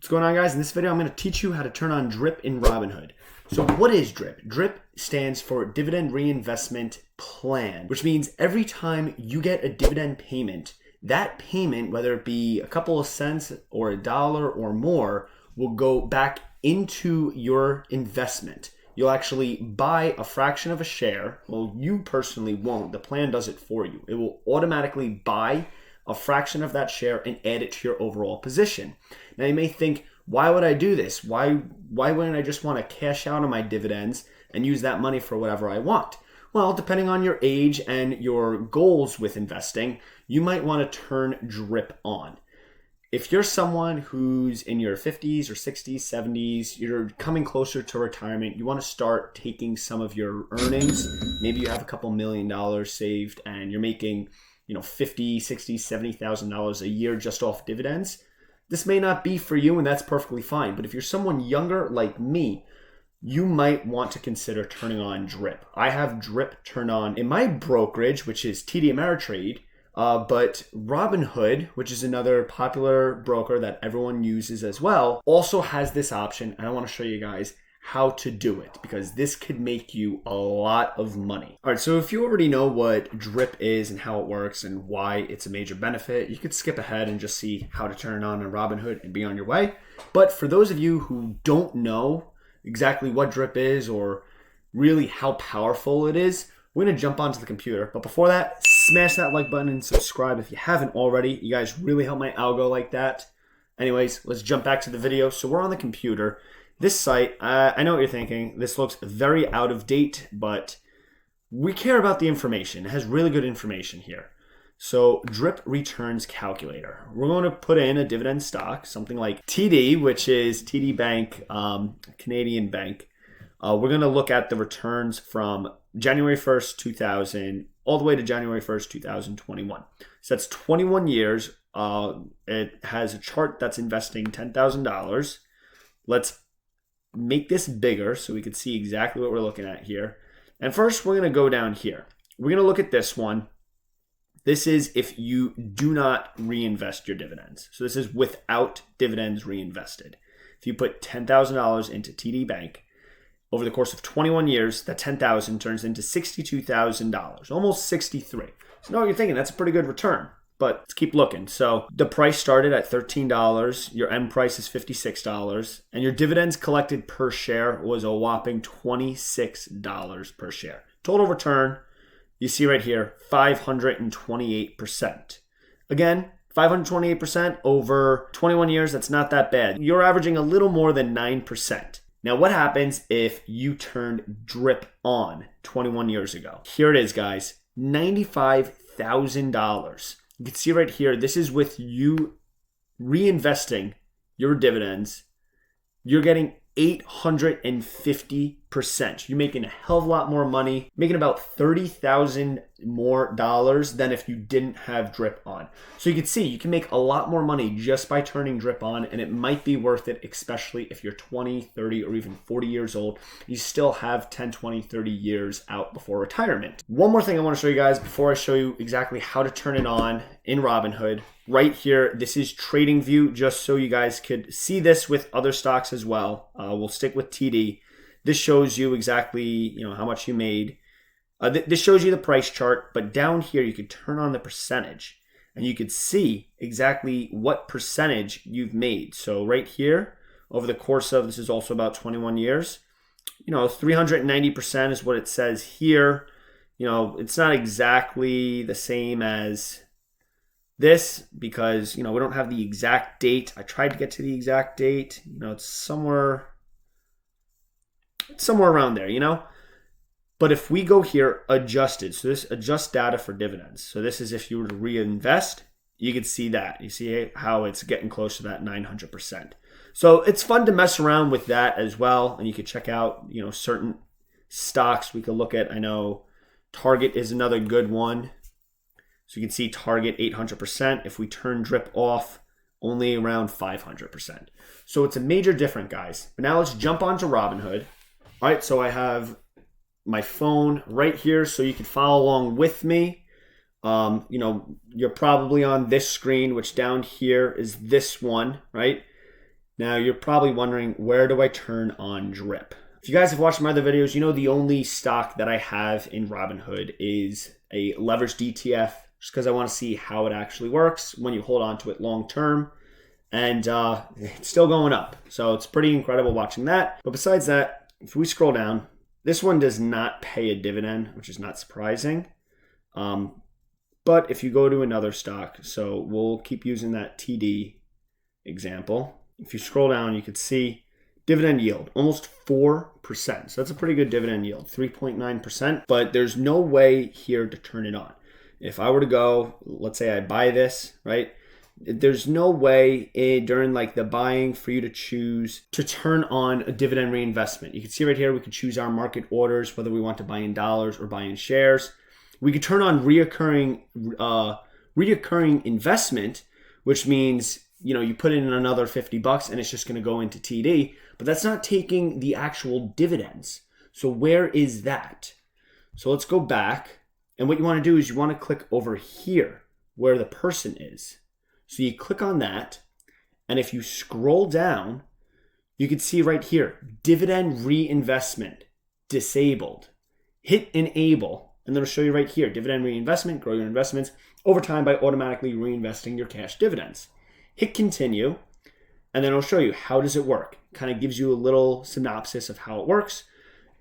What's going on, guys? In this video, I'm going to teach you how to turn on DRIP in Robinhood. So what is DRIP? DRIP stands for Dividend Reinvestment Plan, which means every time you get a dividend payment, that payment, whether it be a couple of cents or a dollar or more, will go back into your investment. You'll actually buy a fraction of a share. Well, you personally won't. The plan does it for you. It will automatically buy a fraction of that share and add it to your overall position. Now you may think, why would I do this? Why wouldn't I just want to cash out on my dividends and use that money for whatever I want? Well, depending on your age and your goals with investing, you might want to turn DRIP on. If you're someone who's in your 50s or 60s, 70s, you're coming closer to retirement, you want to start taking some of your earnings. Maybe you have a couple $1 million saved and you're making $50,000, $60,000, $70,000 a year just off dividends. This may not be for you, and that's perfectly fine. But if you're someone younger like me, you might want to consider turning on DRIP. I have DRIP turned on in my brokerage, which is TD Ameritrade, but Robinhood, which is another popular broker that everyone uses as well, also has this option. And I want to show you guys how to do it, because this could make you a lot of money. All right, so if you already know what DRIP is and how it works and why it's a major benefit, you could skip ahead and just see how to turn it on Robinhood and be on your way. But for those of you who don't know exactly what DRIP is or really how powerful it is, we're gonna jump onto the computer. But before that, smash that like button and subscribe if you haven't already. You guys really help my algo like that. Anyways, let's jump back to the video. So we're on the computer. This site, I know what you're thinking. This looks very out of date, but we care about the information. It has really good information here. So DRIP returns calculator. We're going to put in a dividend stock, something like TD, which is TD Bank, Canadian bank. We're going to look at the returns from January 1st, 2000, all the way to January 1st, 2021. So that's 21 years. It has a chart that's investing $10,000. Let's make this bigger so we can see exactly what we're looking at here. And first, we're going to go down here. We're going to look at this one. This is if you do not reinvest your dividends. So this is without dividends reinvested. If you put $10,000 into TD Bank, over the course of 21 years, that $10,000 turns into $62,000, almost $63,000. So now you're thinking that's a pretty good return. But let's keep looking. So the price started at $13. Your end price is $56. And your dividends collected per share was a whopping $26 per share. Total return, you see right here, 528%. Again, 528% over 21 years, that's not that bad. You're averaging a little more than 9%. Now, what happens if you turned DRIP on 21 years ago? Here it is, guys, $95,000. You can see right here, this is with you reinvesting your dividends. You're getting 850%. You're making a hell of a lot more money, making about $30,000 more than if you didn't have DRIP on. So you can see you can make a lot more money just by turning DRIP on, and it might be worth it, especially if you're 20, 30, or even 40 years old. You still have 10, 20, 30 years out before retirement. One more thing I want to show you guys before I show you exactly how to turn it on in Robinhood. Right here, this is Trading View, just so you guys could see this with other stocks as well. We'll stick with TD. This shows you exactly how much you made. This shows you the price chart, but down here you could turn on the percentage and you could see exactly what percentage you've made. So right here, over the course of, this is also about 21 years, 390% is what it says here. It's not exactly the same as this because, we don't have the exact date. I tried to get to the exact date. It's somewhere around there, But if we go here, adjusted, so this adjusts data for dividends. So this is if you were to reinvest, you can see that. You see how it's getting close to that 900%. So it's fun to mess around with that as well. And you can check out, certain stocks we could look at. I know Target is another good one. So you can see Target 800%. If we turn DRIP off, only around 500%. So it's a major difference, guys. But now let's jump onto Robinhood. All right, so I have my phone right here so you can follow along with me. You're probably on this screen, which down here is this one, right? Now you're probably wondering, where do I turn on drip? If you guys have watched my other videos, you know the only stock that I have in Robinhood is a leveraged ETF, just because I want to see how it actually works when you hold on to it long term. And it's still going up. So it's pretty incredible watching that. But besides that, if we scroll down, this one does not pay a dividend, which is not surprising. But if you go to another stock, so we'll keep using that TD example. If you scroll down, you could see dividend yield, almost 4%. So that's a pretty good dividend yield, 3.9%. But there's no way here to turn it on. If I were to go, let's say I buy this, right? There's no way during like the buying for you to choose to turn on a dividend reinvestment. You can see right here, we could choose our market orders, whether we want to buy in dollars or buy in shares. We could turn on reoccurring investment, which means, you know, you put in another $50 and it's just going to go into TD, but that's not taking the actual dividends. So where is that? So let's go back. And what you want to do is you want to click over here where the person is. So you click on that, and if you scroll down, you can see right here, dividend reinvestment disabled. Hit enable, and then it'll show you right here, dividend reinvestment, grow your investments over time by automatically reinvesting your cash dividends. Hit continue, and then it'll show you how does it work. Kind of gives you a little synopsis of how it works.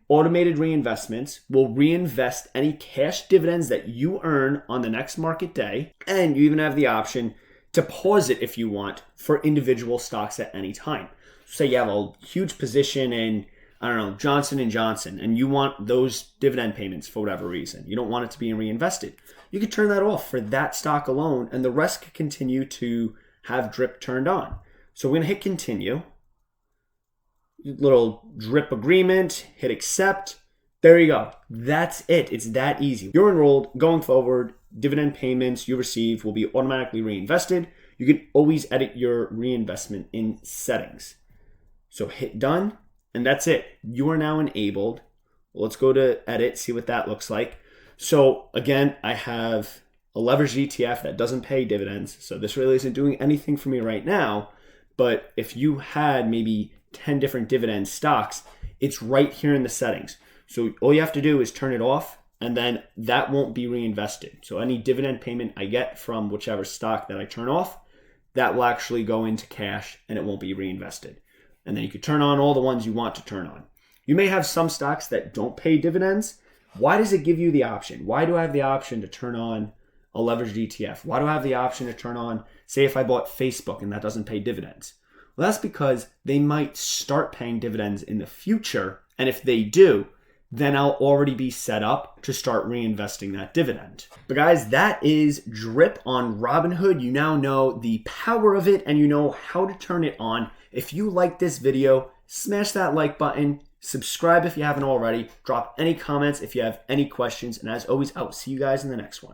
Automated reinvestments will reinvest any cash dividends that you earn on the next market day, and you even have the option to pause it if you want for individual stocks at any time. Say you have a huge position in, I don't know, Johnson & Johnson, and you want those dividend payments for whatever reason. You don't want it to be reinvested. You can turn that off for that stock alone, and the rest can continue to have drip turned on. So we're going to hit continue. Little drip agreement, hit accept. There you go. That's it. It's that easy. You're enrolled. Going forward, dividend payments you receive will be automatically reinvested. You can always edit your reinvestment in settings. So hit done, and that's it. You are now enabled. Let's go to edit, see what that looks like. So again, I have a leveraged ETF that doesn't pay dividends. So this really isn't doing anything for me right now. But if you had maybe 10 different dividend stocks, it's right here in the settings. So all you have to do is turn it off, and then that won't be reinvested. So any dividend payment I get from whichever stock that I turn off, that will actually go into cash and it won't be reinvested. And then you can turn on all the ones you want to turn on. You may have some stocks that don't pay dividends. Why does it give you the option? Why do I have the option to turn on a leveraged ETF? Why do I have the option to turn on, say if I bought Facebook and that doesn't pay dividends? Well, that's because they might start paying dividends in the future. And if they do, then I'll already be set up to start reinvesting that dividend. But guys, that is drip on Robinhood. You now know the power of it and you know how to turn it on. If you like this video, smash that like button, subscribe if you haven't already, drop any comments if you have any questions. And as always, I will see you guys in the next one.